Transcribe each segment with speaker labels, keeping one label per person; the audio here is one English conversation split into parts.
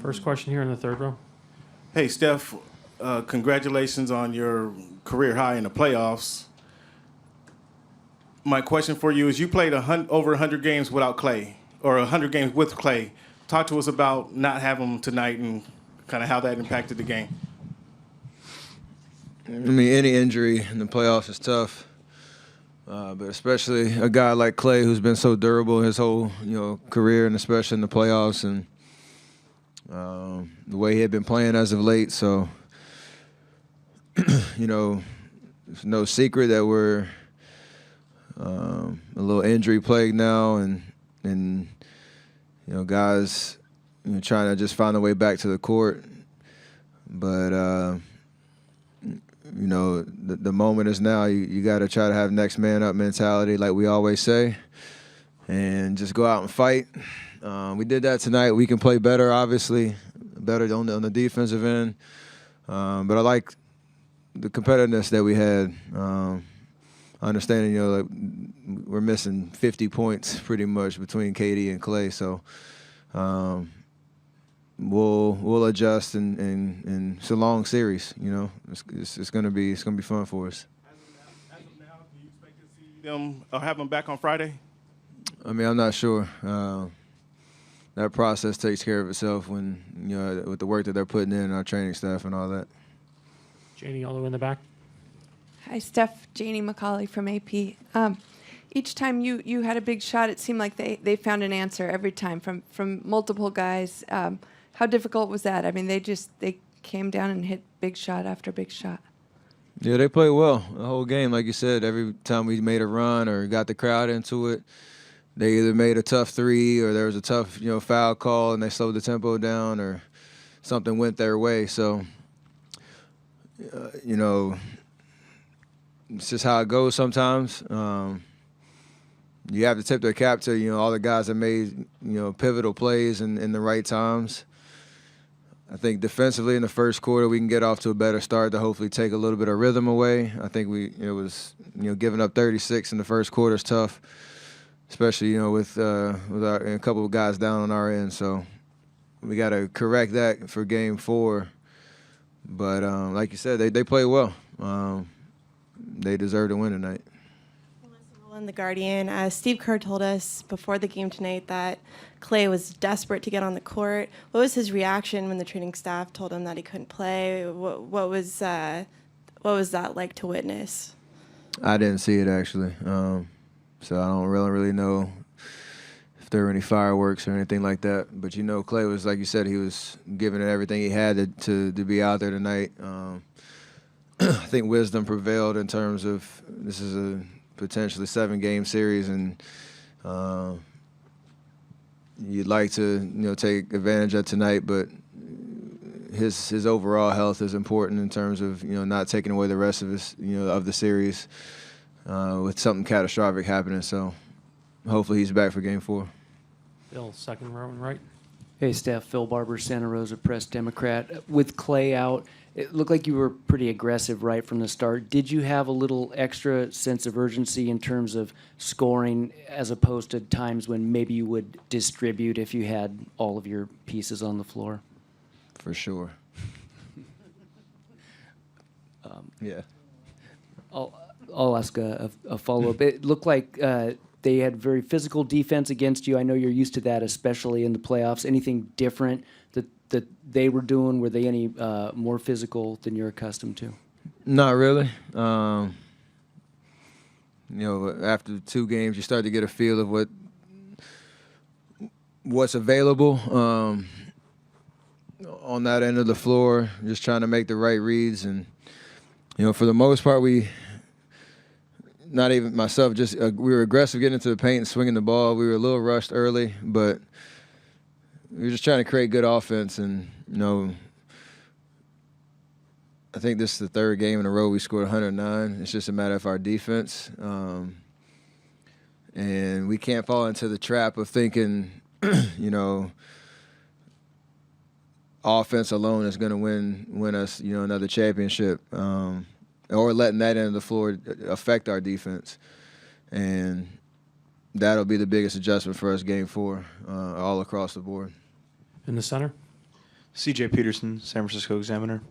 Speaker 1: First question here in the third row.
Speaker 2: Hey, Steph, congratulations on your career high in the playoffs. My question for you is you played over 100 games without Klay, or 100 games with Klay. Talk to us about not having him tonight and kind of how that impacted the game.
Speaker 3: I mean, any injury in the playoffs is tough, but especially a guy like Klay who's been so durable his whole career, and especially in the playoffs, and the way he had been playing as of late. So, it's no secret that we're a little injury plagued now, and guys trying to just find a way back to the court. But the moment is now. You got to try to have next man up mentality, like we always say, and just go out and fight. We did that tonight. We can play better, obviously, better on the defensive end. But I like the competitiveness that we had. Understanding, like we're missing 50 points pretty much between KD and Klay, so we'll adjust, and it's a long series. It's gonna be fun for us.
Speaker 2: As of now, do you expect to see them or have them back on Friday?
Speaker 3: I mean, I'm not sure. That process takes care of itself when with the work that they're putting in, our training staff and all that.
Speaker 1: Janie, all the way in the back.
Speaker 4: Hi, Steph. Janie McCauley from AP. Each time you had a big shot, it seemed like they found an answer every time from multiple guys. How difficult was that? I mean, they came down and hit big shot after big shot.
Speaker 3: Yeah, they played well the whole game. Like you said, every time we made a run or got the crowd into it, they either made a tough three or there was a tough foul call and they slowed the tempo down or something went their way. So, it's just how it goes sometimes. You have to tip their cap to all the guys that made pivotal plays in the right times. I think defensively in the first quarter we can get off to a better start to hopefully take a little bit of rhythm away. I think giving up 36 in the first quarter is tough, especially with a couple of guys down on our end. So we got to correct that for Game 4. But like you said, they played well. They deserve to win tonight.
Speaker 5: In The Guardian, Steve Kerr told us before the game tonight that Klay was desperate to get on the court. What was his reaction when the training staff told him that he couldn't play? What was that like to witness?
Speaker 3: I didn't see it actually, so I don't really know if there were any fireworks or anything like that. But Klay was, like you said, he was giving it everything he had to be out there tonight. I think wisdom prevailed in terms of this is a potentially 7-game series, and you'd like to take advantage of tonight, but his overall health is important in terms of not taking away the rest of his of the series with something catastrophic happening. So hopefully he's back for Game 4.
Speaker 1: Bill, second row and right.
Speaker 6: Hey, Steph. Phil Barber, Santa Rosa Press Democrat. With Klay out, it looked like you were pretty aggressive right from the start. Did you have a little extra sense of urgency in terms of scoring as opposed to times when maybe you would distribute if you had all of your pieces on the floor?
Speaker 3: For sure. Yeah.
Speaker 6: I'll ask a follow-up. It looked like they had very physical defense against you. I know you're used to that, especially in the playoffs. Anything different that they were doing? Were they any more physical than you're accustomed to?
Speaker 3: Not really. After 2 games, you start to get a feel of what's available on that end of the floor. Just trying to make the right reads, and for the most part, not even myself, just we were aggressive getting into the paint and swinging the ball. We were a little rushed early, but we were just trying to create good offense. And, I think this is the 3rd game in a row we scored 109. It's just a matter of our defense. And we can't fall into the trap of thinking, offense alone is going to win us, another championship. Or letting that end of the floor affect our defense. And that'll be the biggest adjustment for us Game 4, all across the board.
Speaker 1: In the center,
Speaker 7: CJ Peterson, San Francisco Examiner,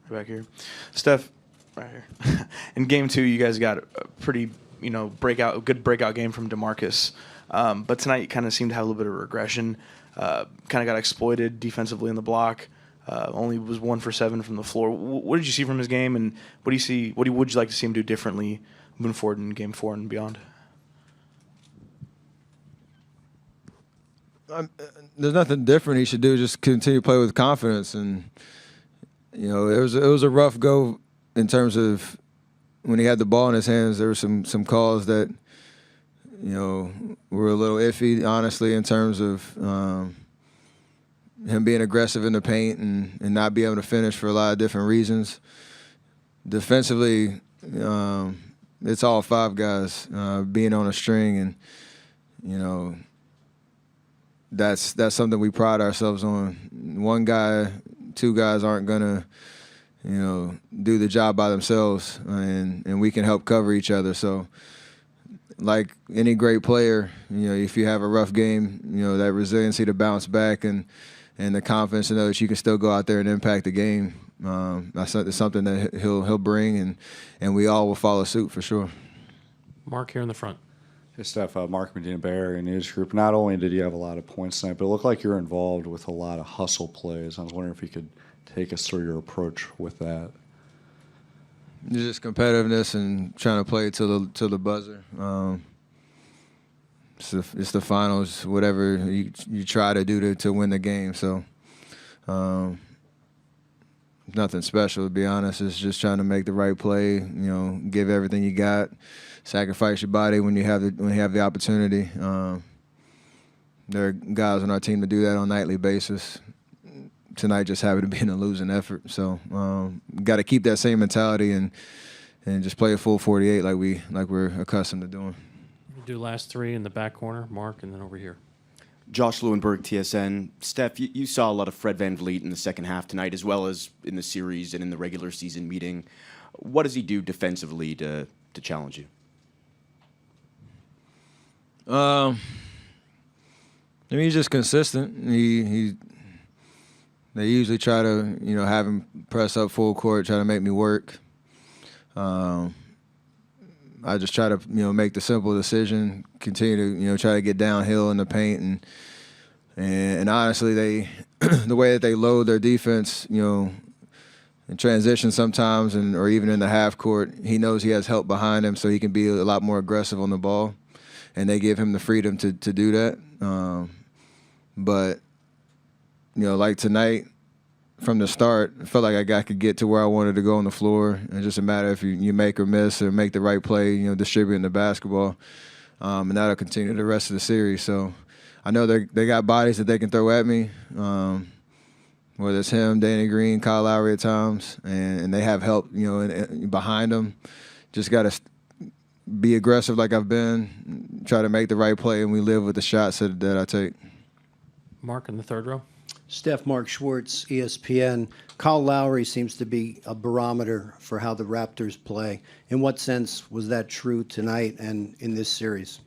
Speaker 7: right back here. Steph, right here. In game 2, you guys got a pretty, good breakout game from DeMarcus. But tonight you kind of seemed to have a little bit of regression. Kind of got exploited defensively in the block. Only was 1 for 7 from the floor. What did you see from his game, and what do you see? Would you like to see him do differently moving forward in game 4 and beyond?
Speaker 3: There's nothing different he should do. Just continue to play with confidence, and it was a rough go in terms of when he had the ball in his hands. There were some calls that were a little iffy, honestly, in terms of him being aggressive in the paint and not be able to finish for a lot of different reasons. Defensively, it's all 5 guys being on a string, and that's something we pride ourselves on. 1 guy, 2 guys aren't gonna do the job by themselves, and we can help cover each other. So, like any great player, if you have a rough game, that resiliency to bounce back and the confidence to know that you can still go out there and impact the game. That's something that he'll bring, and we all will follow suit for sure.
Speaker 1: Mark here in the front.
Speaker 8: Hey, Steph, Mark Medina Bear in his group. Not only did you have a lot of points tonight, but it looked like you're involved with a lot of hustle plays. I was wondering if you could take us through your approach with that.
Speaker 3: Just competitiveness and trying to play till the buzzer. It's the finals. Whatever you try to do to win the game. So nothing special, to be honest. It's just trying to make the right play. Give everything you got. Sacrifice your body when you have the opportunity. There are guys on our team that do that on a nightly basis. Tonight just happened to be in a losing effort. So got to keep that same mentality and just play a full 48 like we're accustomed to doing.
Speaker 1: We'll do last 3 in the back corner, Mark, and then over here.
Speaker 9: Josh Lewenberg, TSN. Steph, you saw a lot of Fred VanVleet in the second half tonight, as well as in the series and in the regular season meeting. What does he do defensively to challenge you?
Speaker 3: He's just consistent. They usually try to, have him press up full court, try to make me work. I just try to, make the simple decision, continue to, try to get downhill in the paint, and honestly, the way that they load their defense, in transition sometimes, or even in the half court, he knows he has help behind him, so he can be a lot more aggressive on the ball, and they give him the freedom to do that. But like tonight, from the start, I felt like I could get to where I wanted to go on the floor. It's just a matter if you make or miss or make the right play, distributing the basketball. And that'll continue the rest of the series. So I know they got bodies that they can throw at me, whether it's him, Danny Green, Kyle Lowry at times, and they have help, behind them. Just got to be aggressive like I've been, try to make the right play, and we live with the shots that I take.
Speaker 1: Mark in the third row.
Speaker 10: Steph, Mark Schwartz, ESPN. Kyle Lowry seems to be a barometer for how the Raptors play. In what sense was that true tonight and in this series?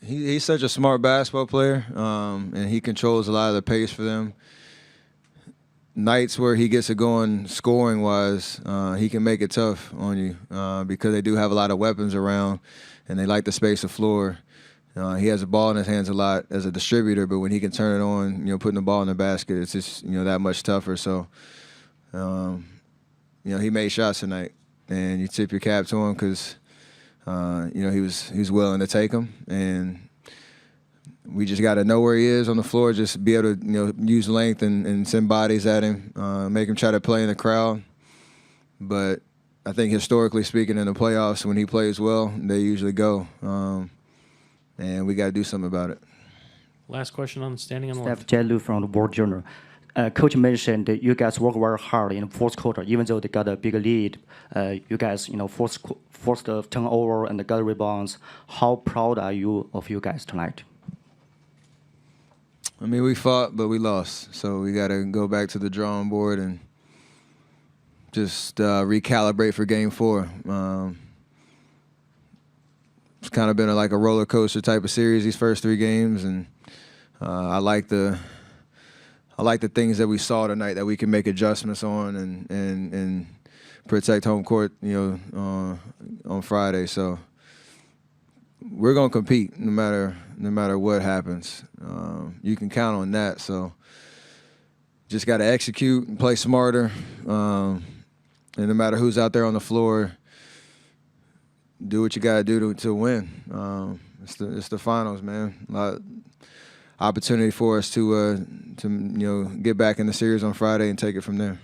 Speaker 3: He's such a smart basketball player, and he controls a lot of the pace for them. Nights where he gets it going scoring-wise, he can make it tough on you because they do have a lot of weapons around, and they like to space the floor. He has the ball in his hands a lot as a distributor, but when he can turn it on, putting the ball in the basket, it's just that much tougher. So, he made shots tonight, and you tip your cap to him because he's willing to take them, and we just got to know where he is on the floor, just be able to use length and send bodies at him, make him try to play in the crowd. But I think historically speaking, in the playoffs, when he plays well, they usually go. And we got to do something about it.
Speaker 1: Last question on standing on the left.
Speaker 11: Steph Jelu from the World Journal. Coach mentioned that you guys work very hard in the fourth quarter, even though they got a big lead. You guys, forced the turnover and got rebounds. How proud are you of you guys tonight?
Speaker 3: I mean, we fought, but we lost. So we got to go back to the drawing board and just recalibrate for Game 4. It's kind of been like a roller coaster type of series these first 3 games, and I like the things that we saw tonight that we can make adjustments on and protect home court, on Friday. So we're gonna compete no matter what happens. You can count on that. So just got to execute and play smarter. And no matter who's out there on the floor, do what you got to do to win. It's the finals, man. Opportunity for us to get back in the series on Friday and take it from there.